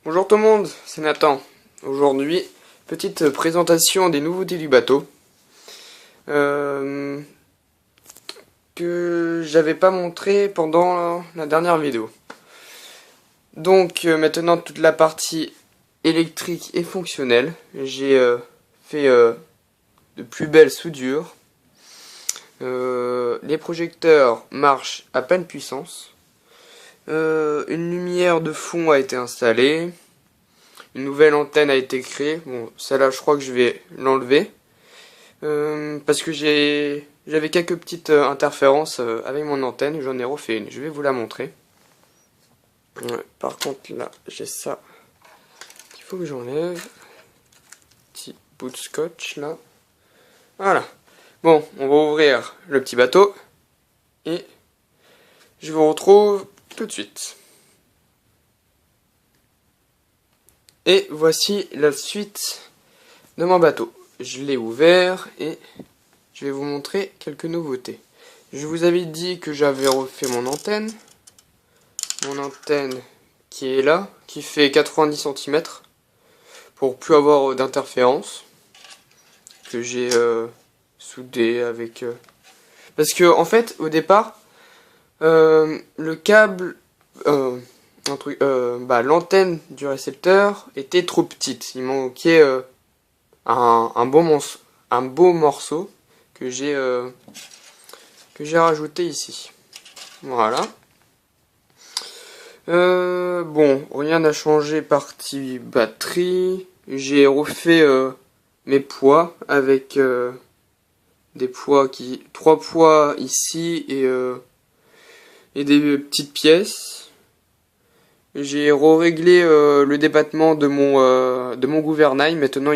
Bonjour tout le monde, c'est Nathan. Aujourd'hui, petite présentation des nouveautés du bateau que j'avais pas montré pendant la dernière vidéo. Donc maintenant toute la partie électrique est fonctionnelle. J'ai fait de plus belles soudures. Les projecteurs marchent à pleine puissance. Une lumière de fond a été installée. Une nouvelle antenne a été créée. Bon, celle-là, je crois que je vais l'enlever. Parce que j'avais quelques petites interférences avec mon antenne. J'en ai refait une. Je vais vous la montrer. Par contre, là, j'ai ça qu'il faut que j'enlève. Petit bout de scotch, là. Voilà. Bon, on va ouvrir le petit bateau. Et je vous retrouve tout de suite. Et voici la suite de mon bateau. Je l'ai ouvert et je vais vous montrer quelques nouveautés. Je vous avais dit que j'avais refait mon antenne. Mon antenne qui est là, qui fait 90 cm. Pour plus avoir d'interférence. Que j'ai soudé avec... Parce que en fait, au départ, le câble... l'antenne du récepteur était trop petite. Il manquait un beau morceau que j'ai rajouté ici. Voilà. Bon, rien n'a changé partie batterie. J'ai refait mes poids avec des poids trois poids ici et des petites pièces. J'ai réglé le débattement de mon gouvernail. Maintenant,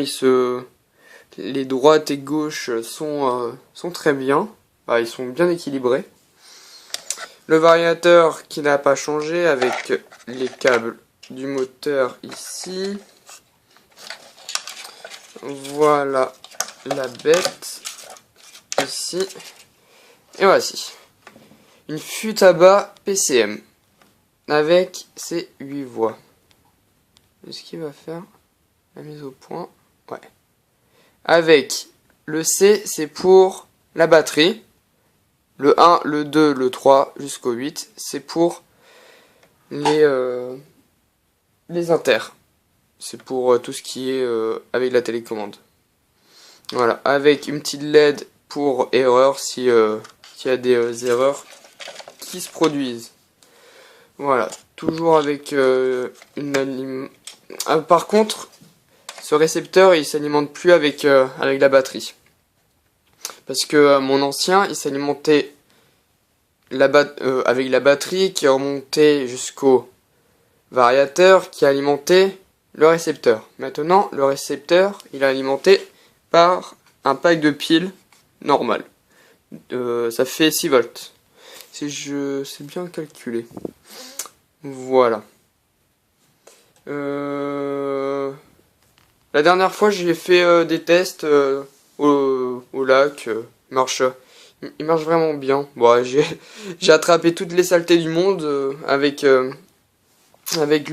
les droites et gauches sont très bien. Ils sont bien équilibrés. Le variateur qui n'a pas changé avec les câbles du moteur ici. Voilà la bête ici. Et voici. Une Futaba PCM. Avec ses 8 voies. Est-ce qu'il va faire la mise au point? Ouais. Avec le C, c'est pour la batterie. Le 1, le 2, le 3 jusqu'au 8, c'est pour les inters. C'est pour tout ce qui est avec la télécommande. Voilà. Avec une petite LED pour erreur s'il y a des erreurs qui se produisent. Voilà, toujours avec une par contre, ce récepteur il s'alimente plus avec la batterie. Parce que mon ancien il s'alimentait avec la batterie qui remontait jusqu'au variateur qui alimentait le récepteur. Maintenant, le récepteur il est alimenté par un pack de piles normal. Ça fait 6 volts. C'est bien calculé. Voilà. La dernière fois, j'ai fait des tests au lac. Il marche vraiment bien. Bon, j'ai attrapé toutes les saletés du monde avec avec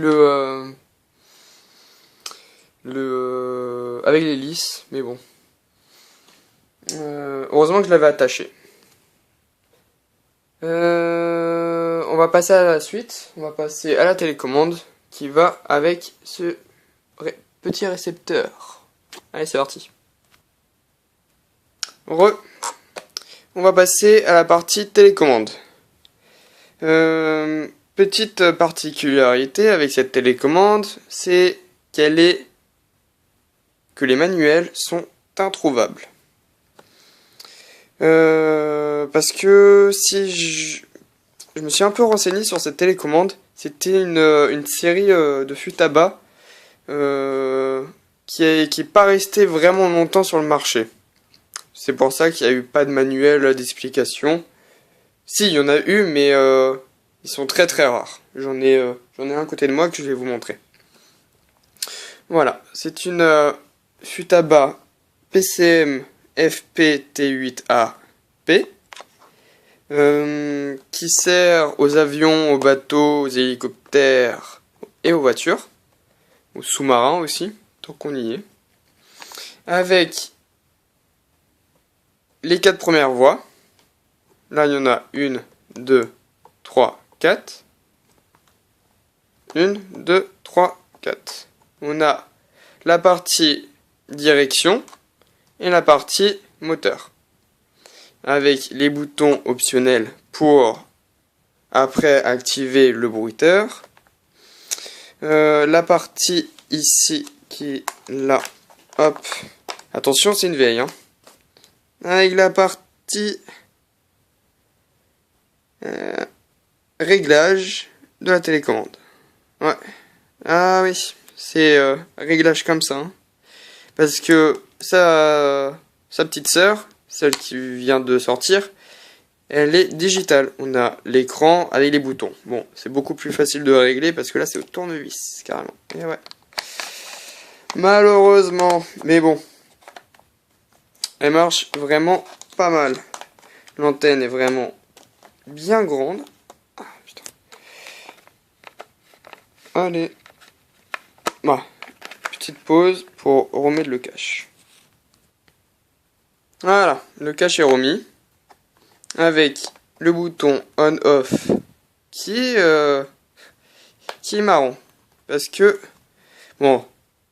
l'hélice. Mais bon. Heureusement que je l'avais attaché. On va passer à la suite. On va passer à la télécommande qui va avec ce petit récepteur. Allez, c'est parti. On va passer à la partie télécommande. Petite particularité avec cette télécommande, c'est que les manuels sont introuvables. Parce que si je me suis un peu renseigné sur cette télécommande, c'était une série de Futaba qui est pas restée vraiment longtemps sur le marché. C'est pour ça qu'il n'y a eu pas de manuel d'explication. Si, il y en a eu, mais ils sont très très rares. J'en ai un à côté de moi que je vais vous montrer. Voilà, c'est une Futaba PCM FPT8AP qui sert aux avions, aux bateaux, aux hélicoptères et aux voitures. ou sous-marin aussi, tant qu'on y est. Avec les 4 premières voies. Là, il y en a 1, 2, 3, 4. 1, 2, 3, 4. On a la partie direction et la partie moteur. Avec les boutons optionnels pour après activer le bruiteur. La partie ici qui est là. Hop. Attention, c'est une vieille. Hein. Avec la partie réglage de la télécommande. Ouais. Ah oui, c'est réglage comme ça. Hein. Parce que sa petite sœur, celle qui vient de sortir, elle est digitale. On a l'écran avec les boutons. Bon, c'est beaucoup plus facile de régler parce que là, c'est au tournevis, carrément. Et ouais. Malheureusement, mais bon. Elle marche vraiment pas mal. L'antenne est vraiment bien grande. Ah, putain. Allez. Bah, petite pause pour remettre le cache. Voilà, le cache est remis. Avec le bouton on-off qui est marrant. Parce que, bon,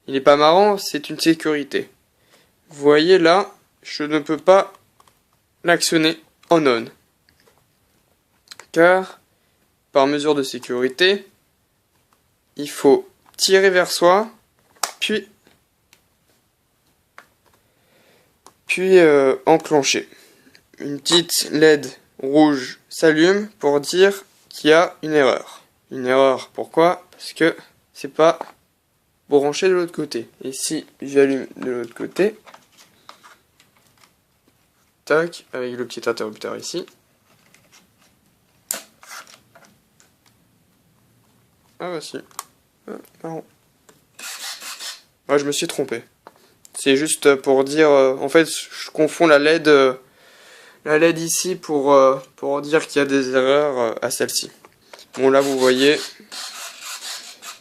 il n'est pas marrant, c'est une sécurité. Vous voyez là, je ne peux pas l'actionner en on. Car, par mesure de sécurité, il faut tirer vers soi, puis enclencher. Une petite LED rouge s'allume pour dire qu'il y a une erreur. Une erreur, pourquoi? Parce que c'est pas branché de l'autre côté. Et si j'allume de l'autre côté, tac, avec le petit interrupteur ici. Ah bah si. Ah, marrant. Ouais, je me suis trompé. C'est juste pour dire... en fait, je confonds la LED ici pour dire qu'il y a des erreurs à celle-ci. Bon, là, vous voyez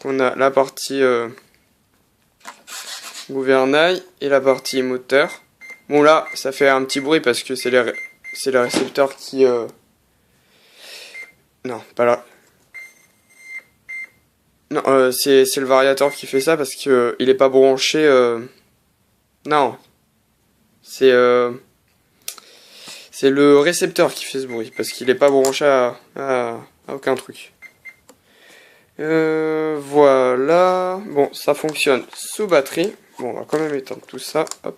qu'on a la partie gouvernail et la partie moteur. Bon, là, ça fait un petit bruit parce que c'est les récepteurs qui... Non, pas là. Non, c'est le variateur qui fait ça parce que il est pas branché... Non. C'est le récepteur qui fait ce bruit parce qu'il est pas branché à aucun truc. Voilà. Bon, ça fonctionne sous batterie. Bon, on va quand même éteindre tout ça. Hop.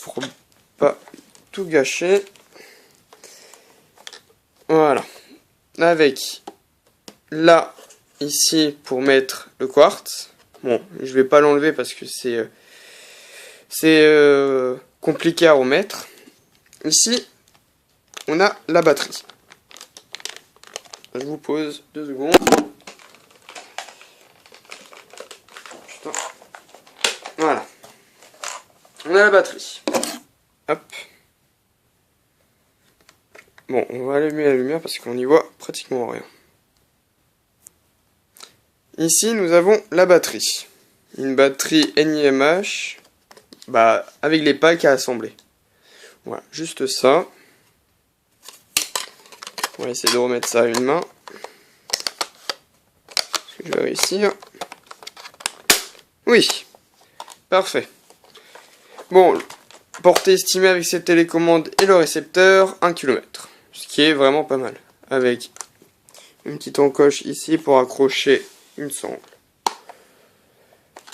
Pour pas tout gâcher. Voilà. Avec là, ici, pour mettre le quartz. Bon, je vais pas l'enlever parce que c'est compliqué à remettre. Ici, on a la batterie. Je vous pose 2 secondes. Putain. Voilà. On a la batterie. Hop. Bon, on va allumer la lumière parce qu'on n'y voit pratiquement rien. Ici, nous avons la batterie. Une batterie NiMH, avec les packs à assembler. Voilà, juste ça. On va essayer de remettre ça à une main. Est-ce que je vais réussir? Oui, parfait. Bon, portée estimée avec cette télécommande et le récepteur, 1 km. Ce qui est vraiment pas mal. Avec une petite encoche ici pour accrocher une sangle.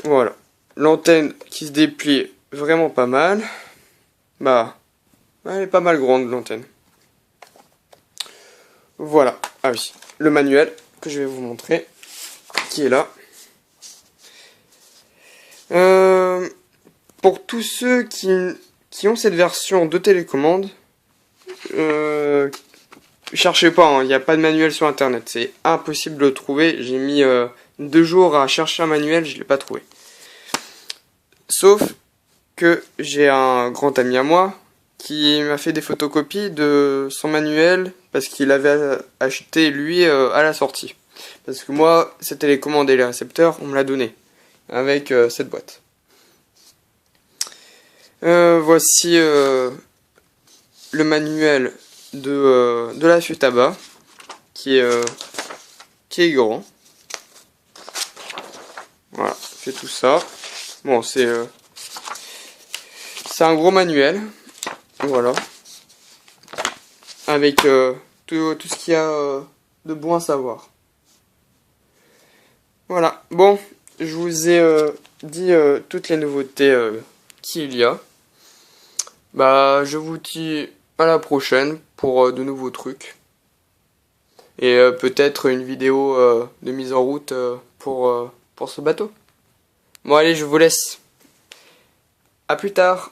Voilà. L'antenne qui se déplie vraiment pas mal. Elle est pas mal grande l'antenne. Voilà. Ah oui. Le manuel que je vais vous montrer. Qui est là. Pour tous ceux qui ont cette version de télécommande, cherchez pas, il n'y a pas de manuel sur internet. C'est impossible de le trouver. J'ai mis 2 jours à chercher un manuel, je ne l'ai pas trouvé. Sauf que j'ai un grand ami à moi qui m'a fait des photocopies de son manuel parce qu'il avait acheté lui à la sortie. Parce que moi, cette télécommande et les récepteurs, on me l'a donné. Avec cette boîte. Voici le manuel de la fuite à bas. Qui est grand. Voilà, c'est tout ça. Bon, c'est un gros manuel. Voilà. Avec tout ce qu'il y a de bon à savoir. Voilà. Bon, je vous ai dit toutes les nouveautés qu'il y a. Bah, je vous dis à la prochaine pour de nouveaux trucs. Et peut-être une vidéo de mise en route pour ce bateau. Bon allez, je vous laisse. À plus tard.